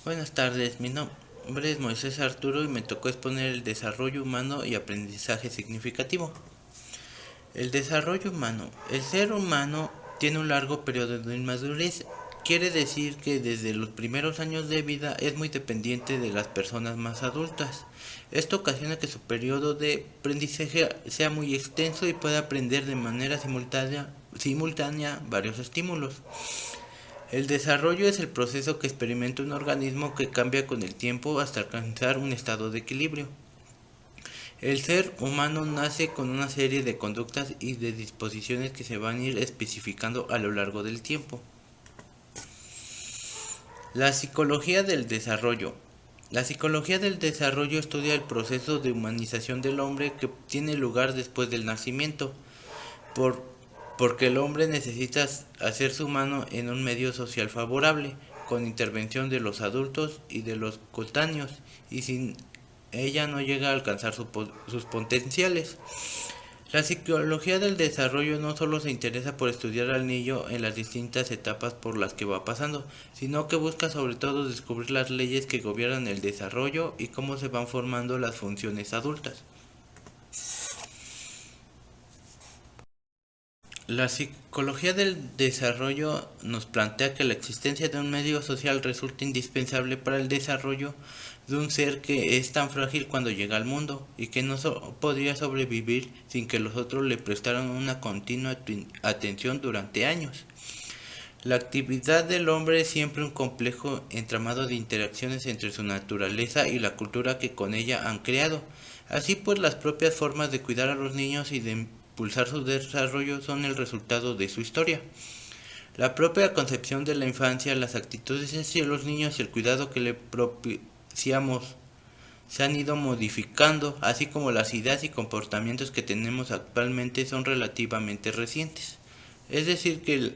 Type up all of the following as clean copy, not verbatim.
Buenas tardes, mi nombre es Moisés Arturo y me tocó exponer el desarrollo humano y aprendizaje significativo. El desarrollo humano. El ser humano tiene un largo periodo de inmadurez. Quiere decir que desde los primeros años de vida es muy dependiente de las personas más adultas. Esto ocasiona que su periodo de aprendizaje sea muy extenso y pueda aprender de manera simultánea varios estímulos. El desarrollo es el proceso que experimenta un organismo que cambia con el tiempo hasta alcanzar un estado de equilibrio. El ser humano nace con una serie de conductas y de disposiciones que se van a ir especificando a lo largo del tiempo. La psicología del desarrollo. La psicología del desarrollo estudia el proceso de humanización del hombre que tiene lugar después del nacimiento, por, porque el hombre necesita hacerse humano en un medio social favorable, con intervención de los adultos y de los coetáneos, y sin ella no llega a alcanzar sus potenciales. La psicología del desarrollo no solo se interesa por estudiar al niño en las distintas etapas por las que va pasando, sino que busca sobre todo descubrir las leyes que gobiernan el desarrollo y cómo se van formando las funciones adultas. La psicología del desarrollo nos plantea que la existencia de un medio social resulta indispensable para el desarrollo de un ser que es tan frágil cuando llega al mundo y que no podría sobrevivir sin que los otros le prestaran una continua atención durante años. La actividad del hombre es siempre un complejo entramado de interacciones entre su naturaleza y la cultura que con ella han creado. Así pues, las propias formas de cuidar a los niños y de impulsar su desarrollo son el resultado de su historia. La propia concepción de la infancia, las actitudes hacia los niños y el cuidado que le propiciamos se han ido modificando, así como las ideas y comportamientos que tenemos actualmente son relativamente recientes. Es decir, que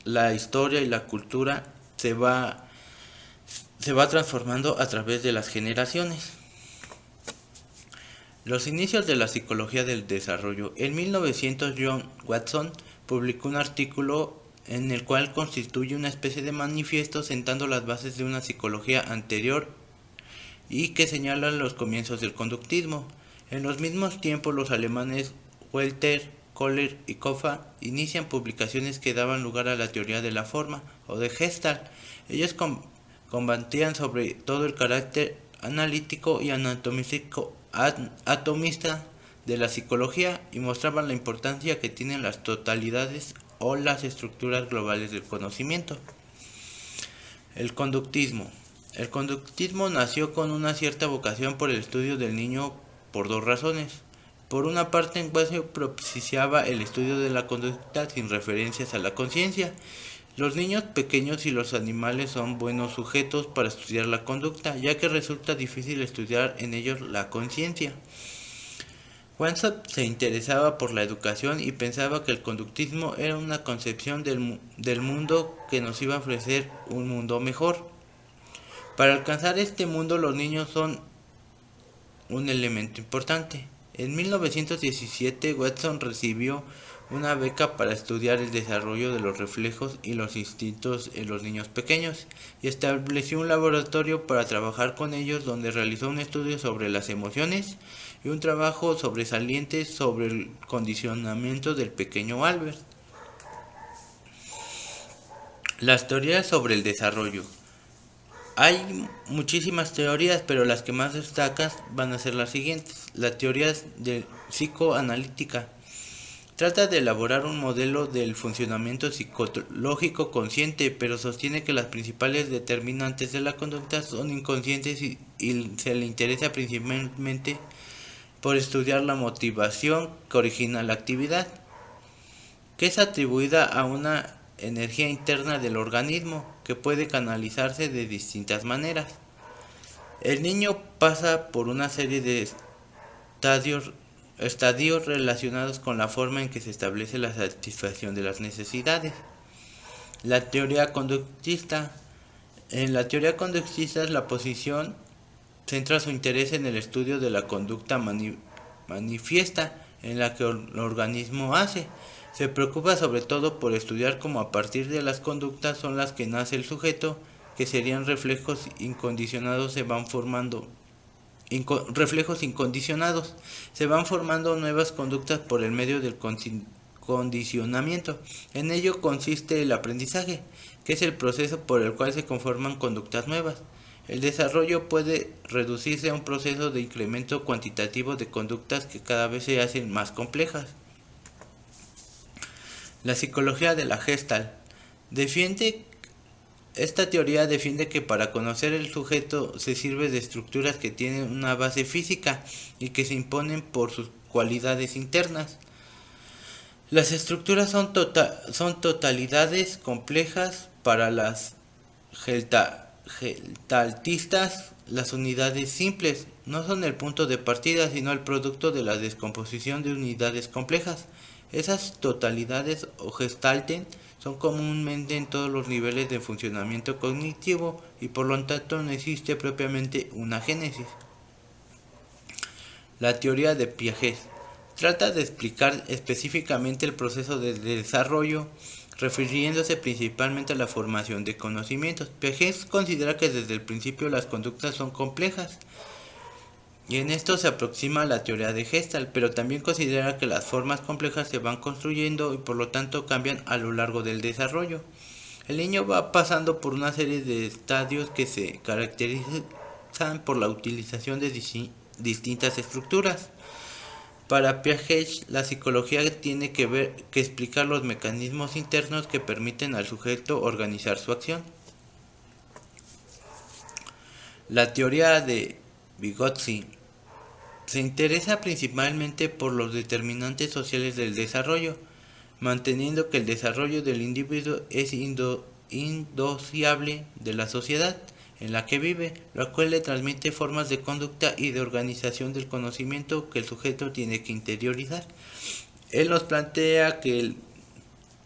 la historia y la cultura se va transformando a través de las generaciones. Los inicios de la psicología del desarrollo. En 1900 John Watson publicó un artículo en el cual constituye una especie de manifiesto sentando las bases de una psicología anterior y que señala los comienzos del conductismo. En los mismos tiempos los alemanes Welter, Kohler y Koffa inician publicaciones que daban lugar a la teoría de la forma o de Gestalt. Ellos combatían sobre todo el carácter analítico y atomista de la psicología y mostraban la importancia que tienen las totalidades o las estructuras globales del conocimiento. El conductismo. El conductismo nació con una cierta vocación por el estudio del niño por dos razones. Por una parte, en base propiciaba el estudio de la conducta sin referencias a la conciencia. Los niños pequeños y los animales son buenos sujetos para estudiar la conducta, ya que resulta difícil estudiar en ellos la conciencia. Wansop se interesaba por la educación y pensaba que el conductismo era una concepción del mundo que nos iba a ofrecer un mundo mejor. Para alcanzar este mundo los niños son un elemento importante. En 1917 Watson recibió una beca para estudiar el desarrollo de los reflejos y los instintos en los niños pequeños y estableció un laboratorio para trabajar con ellos donde realizó un estudio sobre las emociones y un trabajo sobresaliente sobre el condicionamiento del pequeño Albert. Las teorías sobre el desarrollo. Hay muchísimas teorías, pero las que más destacan van a ser las siguientes. La teoría de psicoanalítica trata de elaborar un modelo del funcionamiento psicológico consciente, pero sostiene que las principales determinantes de la conducta son inconscientes y se le interesa principalmente por estudiar la motivación que origina la actividad, que es atribuida a una energía interna del organismo que puede canalizarse de distintas maneras. El niño pasa por una serie de estadios relacionados con la forma en que se establece la satisfacción de las necesidades. La teoría conductista. En la teoría conductista la posición centra su interés en el estudio de la conducta manifiesta en la que el organismo hace. Se preocupa sobre todo por estudiar cómo a partir de las conductas son las que nace el sujeto, que serían reflejos incondicionados, se van formando nuevas conductas por el medio del condicionamiento. En ello consiste el aprendizaje, que es el proceso por el cual se conforman conductas nuevas. El desarrollo puede reducirse a un proceso de incremento cuantitativo de conductas que cada vez se hacen más complejas. La psicología de la Gestalt esta teoría defiende que para conocer el sujeto se sirve de estructuras que tienen una base física y que se imponen por sus cualidades internas. Las estructuras son totalidades complejas. Para las gestaltistas, las unidades simples no son el punto de partida, sino el producto de la descomposición de unidades complejas. Esas totalidades o gestalten son comúnmente en todos los niveles de funcionamiento cognitivo y por lo tanto no existe propiamente una génesis. La teoría de Piaget trata de explicar específicamente el proceso de desarrollo, refiriéndose principalmente a la formación de conocimientos. Piaget considera que desde el principio las conductas son complejas, y en esto se aproxima a la teoría de Gestalt, pero también considera que las formas complejas se van construyendo y por lo tanto cambian a lo largo del desarrollo. El niño va pasando por una serie de estadios que se caracterizan por la utilización de distintas estructuras. Para Piaget, la psicología tiene que explicar los mecanismos internos que permiten al sujeto organizar su acción. La teoría de Vygotsky se interesa principalmente por los determinantes sociales del desarrollo, manteniendo que el desarrollo del individuo es indisociable de la sociedad en la que vive, lo cual le transmite formas de conducta y de organización del conocimiento que el sujeto tiene que interiorizar. Él nos plantea que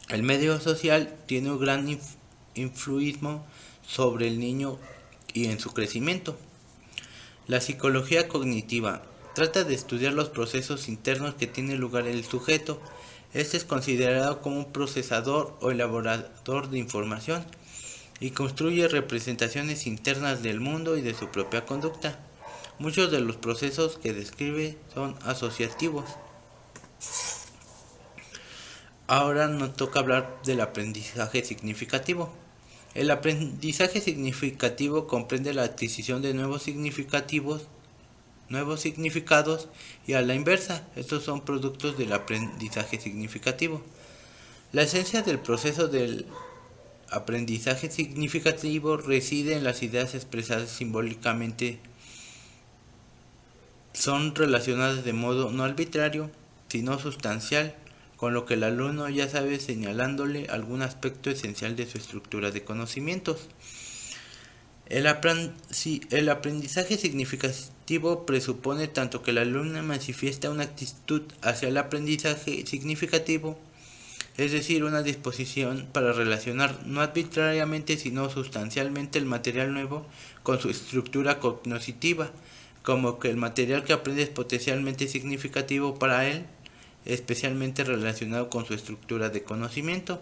el medio social tiene un gran influismo sobre el niño y en su crecimiento. La psicología cognitiva trata de estudiar los procesos internos que tiene lugar en el sujeto. Este es considerado como un procesador o elaborador de información y construye representaciones internas del mundo y de su propia conducta. Muchos de los procesos que describe son asociativos. Ahora nos toca hablar del aprendizaje significativo. El aprendizaje significativo comprende la adquisición de nuevos significados y a la inversa, estos son productos del aprendizaje significativo. La esencia del proceso del aprendizaje significativo reside en las ideas expresadas simbólicamente. Son relacionadas de modo no arbitrario, sino sustancial, con lo que el alumno ya sabe, señalándole algún aspecto esencial de su estructura de conocimientos. El aprendizaje significativo presupone tanto que el alumno manifiesta una actitud hacia el aprendizaje significativo, es decir, una disposición para relacionar no arbitrariamente sino sustancialmente el material nuevo con su estructura cognitiva, como que el material que aprende es potencialmente significativo para él, especialmente relacionado con su estructura de conocimiento,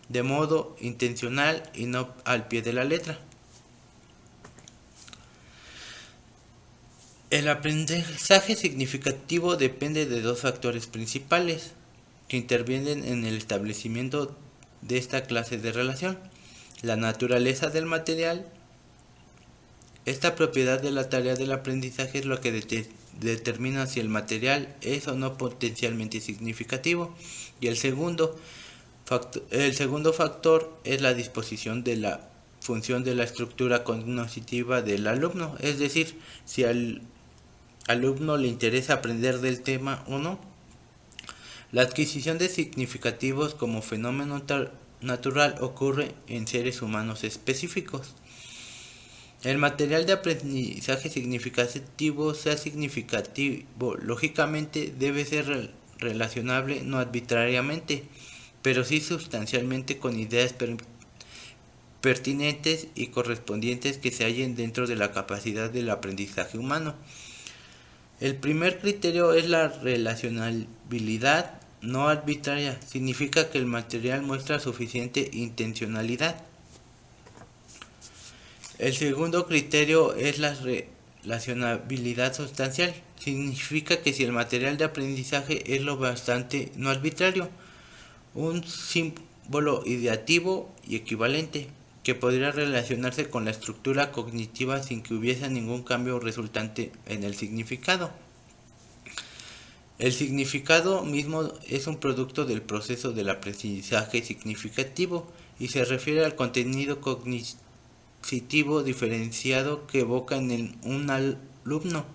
de modo intencional y no al pie de la letra. El aprendizaje significativo depende de dos factores principales que intervienen en el establecimiento de esta clase de relación: la naturaleza del material. Esta propiedad de la tarea del aprendizaje es lo que determina si el material es o no potencialmente significativo, y el segundo factor es la disposición de la función de la estructura cognitiva del alumno, es decir, si al alumno le interesa aprender del tema o no. La adquisición de significativos como fenómeno natural ocurre en seres humanos específicos. El material de aprendizaje significativo, sea significativo, lógicamente debe ser relacionable no arbitrariamente, pero sí sustancialmente con ideas pertinentes y correspondientes que se hallen dentro de la capacidad del aprendizaje humano. El primer criterio es la relacionabilidad no arbitraria. Significa que el material muestra suficiente intencionalidad. El segundo criterio es la relacionabilidad sustancial. Significa que si el material de aprendizaje es lo bastante no arbitrario, un símbolo ideativo y equivalente, que podría relacionarse con la estructura cognitiva sin que hubiese ningún cambio resultante en el significado. El significado mismo es un producto del proceso del aprendizaje significativo y se refiere al contenido cognitivo diferenciado que evoca en un alumno,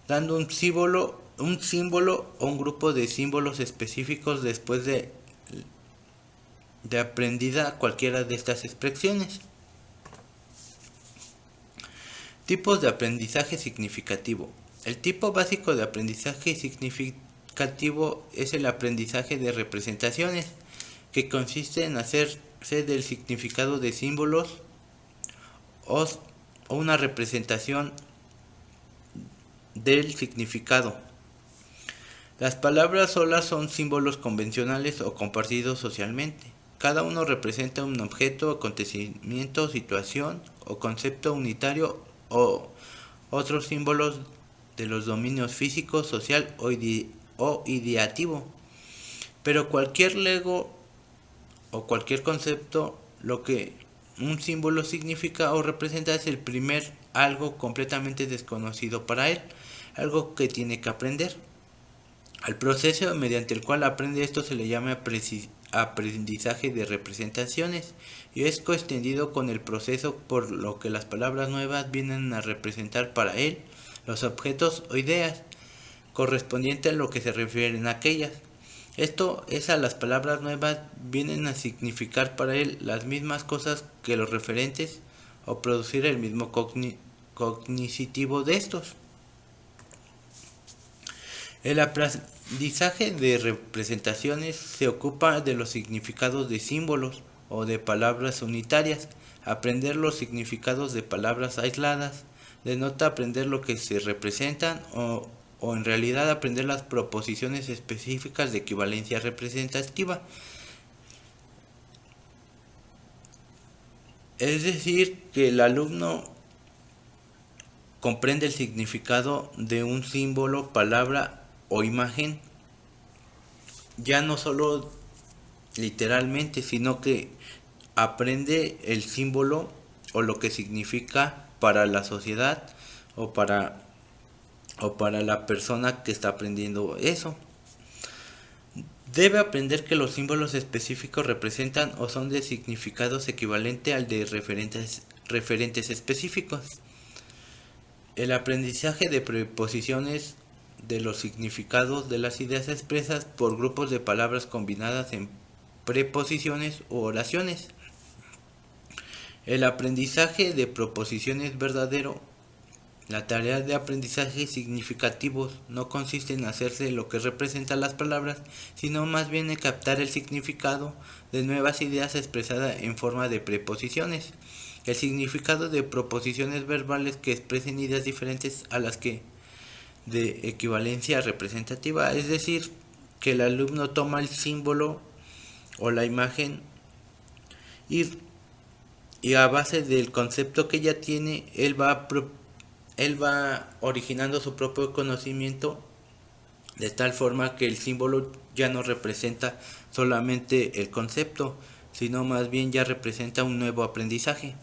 dando un símbolo o un grupo de símbolos específicos después de aprendida cualquiera de estas expresiones. Tipos de aprendizaje significativo. El tipo básico de aprendizaje significativo es el aprendizaje de representaciones, que consiste en hacerse del significado de símbolos o una representación del significado. Las palabras solas son símbolos convencionales o compartidos socialmente. Cada uno representa un objeto, acontecimiento, situación o concepto unitario o otros símbolos de los dominios físico, social o ideativo. Pero cualquier lego o cualquier concepto, lo que un símbolo significa o representa es el primer algo completamente desconocido para él, algo que tiene que aprender. Al proceso mediante el cual aprende esto se le llama aprendizaje de representaciones y es coextendido con el proceso por lo que las palabras nuevas vienen a representar para él los objetos o ideas correspondientes a lo que se refieren a aquellas. Esto es, a las palabras nuevas vienen a significar para él las mismas cosas que los referentes o producir el mismo cognitivo de estos. El aprendizaje de representaciones se ocupa de los significados de símbolos o de palabras unitarias. Aprender los significados de palabras aisladas denota aprender lo que se representan o en realidad aprender las proposiciones específicas de equivalencia representativa. Es decir, que el alumno comprende el significado de un símbolo, palabra o imagen, ya no solo literalmente, sino que aprende el símbolo o lo que significa para la sociedad o para la persona que está aprendiendo eso. Debe aprender que los símbolos específicos representan o son de significados equivalente al de referentes específicos. El aprendizaje de preposiciones de los significados de las ideas expresas por grupos de palabras combinadas en preposiciones u oraciones. El aprendizaje de proposiciones verdadero. La tarea de aprendizaje significativos no consiste en hacerse lo que representan las palabras, sino más bien en captar el significado de nuevas ideas expresadas en forma de preposiciones. El significado de proposiciones verbales que expresen ideas diferentes a las que de equivalencia representativa, es decir, que el alumno toma el símbolo o la imagen y a base del concepto que ya tiene, él va originando su propio conocimiento de tal forma que el símbolo ya no representa solamente el concepto, sino más bien ya representa un nuevo aprendizaje.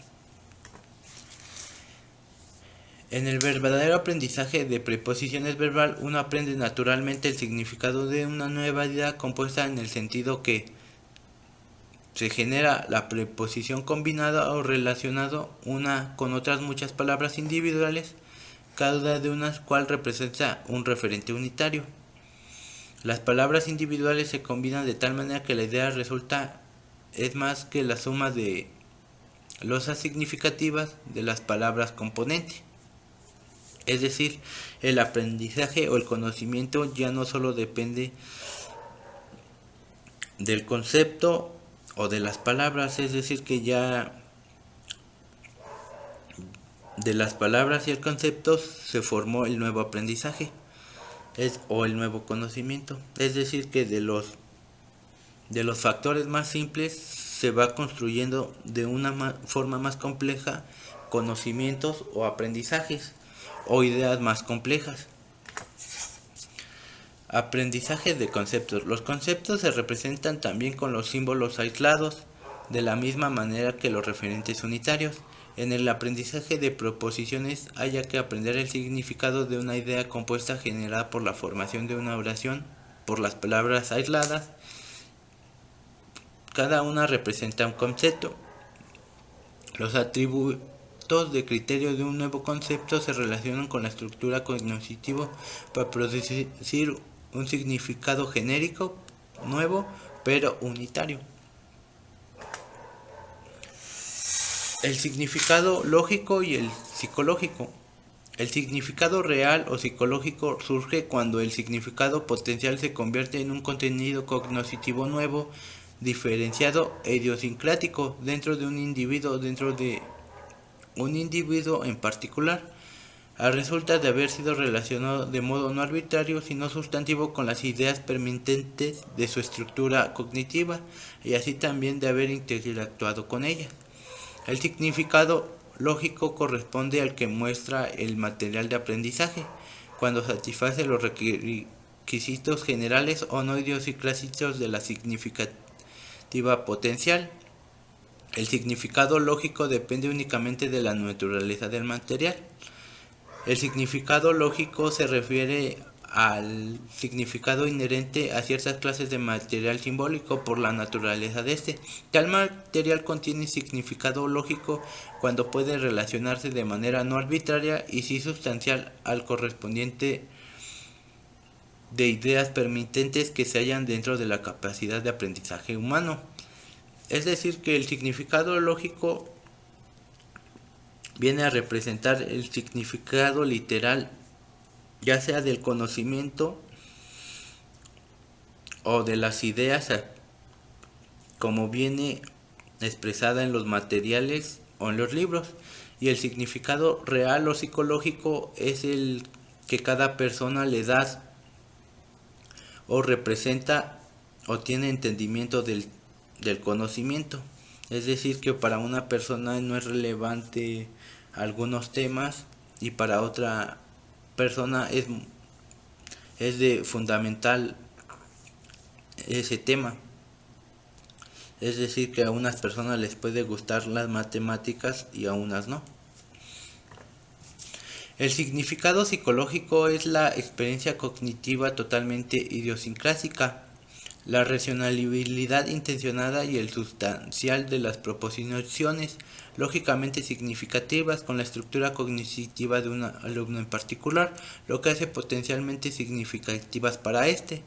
En el verdadero aprendizaje de preposiciones verbal, uno aprende naturalmente el significado de una nueva idea compuesta en el sentido que se genera la preposición combinada o relacionado una con otras muchas palabras individuales, cada de unas cual representa un referente unitario. Las palabras individuales se combinan de tal manera que la idea resulta es más que la suma de losas significativas de las palabras componentes. Es decir, el aprendizaje o el conocimiento ya no solo depende del concepto o de las palabras, es decir, que ya de las palabras y el concepto se formó el nuevo aprendizaje o el nuevo conocimiento. Es decir, que de los factores más simples se va construyendo de una forma más compleja conocimientos o aprendizajes o ideas más complejas. Aprendizaje de conceptos. Los conceptos se representan también con los símbolos aislados, de la misma manera que los referentes unitarios. En el aprendizaje de proposiciones haya que aprender el significado de una idea compuesta generada por la formación de una oración, por las palabras aisladas. Cada una representa un concepto. Los atributos de criterio de un nuevo concepto se relacionan con la estructura cognitiva para producir un significado genérico, nuevo, pero unitario. El significado lógico y el psicológico. El significado real o psicológico surge cuando el significado potencial se convierte en un contenido cognitivo nuevo, diferenciado e idiosincrático dentro de un individuo en particular, a resulta de haber sido relacionado de modo no arbitrario sino sustantivo con las ideas permanentes de su estructura cognitiva y así también de haber interactuado con ella. El significado lógico corresponde al que muestra el material de aprendizaje, cuando satisface los requisitos generales o no idiosincrásicos de la significativa potencial. El significado lógico depende únicamente de la naturaleza del material. El significado lógico se refiere al significado inherente a ciertas clases de material simbólico por la naturaleza de este. Tal material contiene significado lógico cuando puede relacionarse de manera no arbitraria y sí sustancial al correspondiente de ideas permitentes que se hallan dentro de la capacidad de aprendizaje humano. Es decir, que el significado lógico viene a representar el significado literal, ya sea del conocimiento o de las ideas, como viene expresada en los materiales o en los libros. Y el significado real o psicológico es el que cada persona le da o representa o tiene entendimiento del conocimiento. Es decir, que para una persona no es relevante algunos temas y para otra persona es de fundamental ese tema. Es decir, que a unas personas les puede gustar las matemáticas y a unas no. El significado psicológico es la experiencia cognitiva totalmente idiosincrática, la racionalidad intencionada y el sustancial de las proposiciones lógicamente significativas con la estructura cognitiva de un alumno en particular, lo que hace potencialmente significativas para este.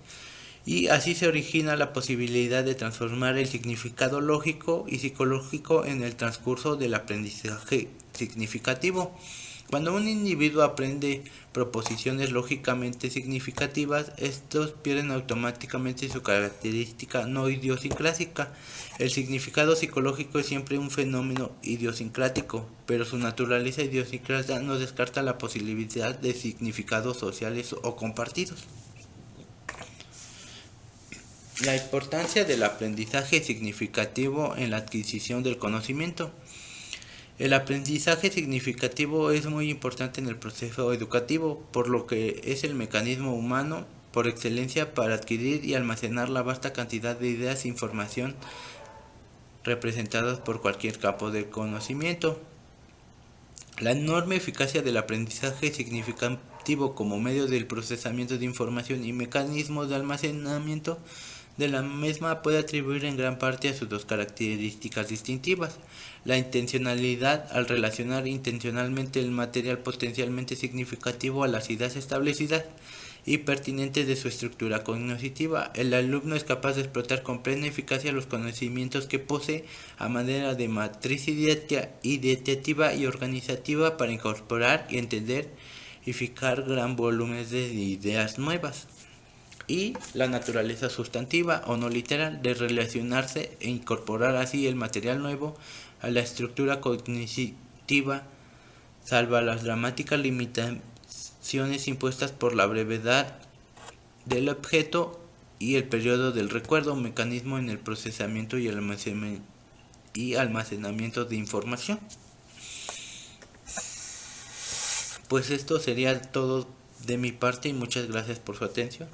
Y así se origina la posibilidad de transformar el significado lógico y psicológico en el transcurso del aprendizaje significativo. Cuando un individuo aprende proposiciones lógicamente significativas, estos pierden automáticamente su característica no idiosincrática. El significado psicológico es siempre un fenómeno idiosincrático, pero su naturaleza idiosincrática no descarta la posibilidad de significados sociales o compartidos. La importancia del aprendizaje significativo en la adquisición del conocimiento. El aprendizaje significativo es muy importante en el proceso educativo, por lo que es el mecanismo humano por excelencia para adquirir y almacenar la vasta cantidad de ideas e información representadas por cualquier campo del conocimiento. La enorme eficacia del aprendizaje significativo como medio del procesamiento de información y mecanismos de almacenamiento de la misma puede atribuir en gran parte a sus dos características distintivas: la intencionalidad al relacionar intencionalmente el material potencialmente significativo a las ideas establecidas y pertinentes de su estructura cognitiva. El alumno es capaz de explotar con plena eficacia los conocimientos que posee a manera de matriz ideativa y organizativa para incorporar y entender y fijar gran volumen de ideas nuevas. Y la naturaleza sustantiva o no literal de relacionarse e incorporar así el material nuevo a la estructura cognitiva, salva las dramáticas limitaciones impuestas por la brevedad del objeto y el periodo del recuerdo, mecanismo en el procesamiento y almacenamiento de información. Pues esto sería todo de mi parte y muchas gracias por su atención.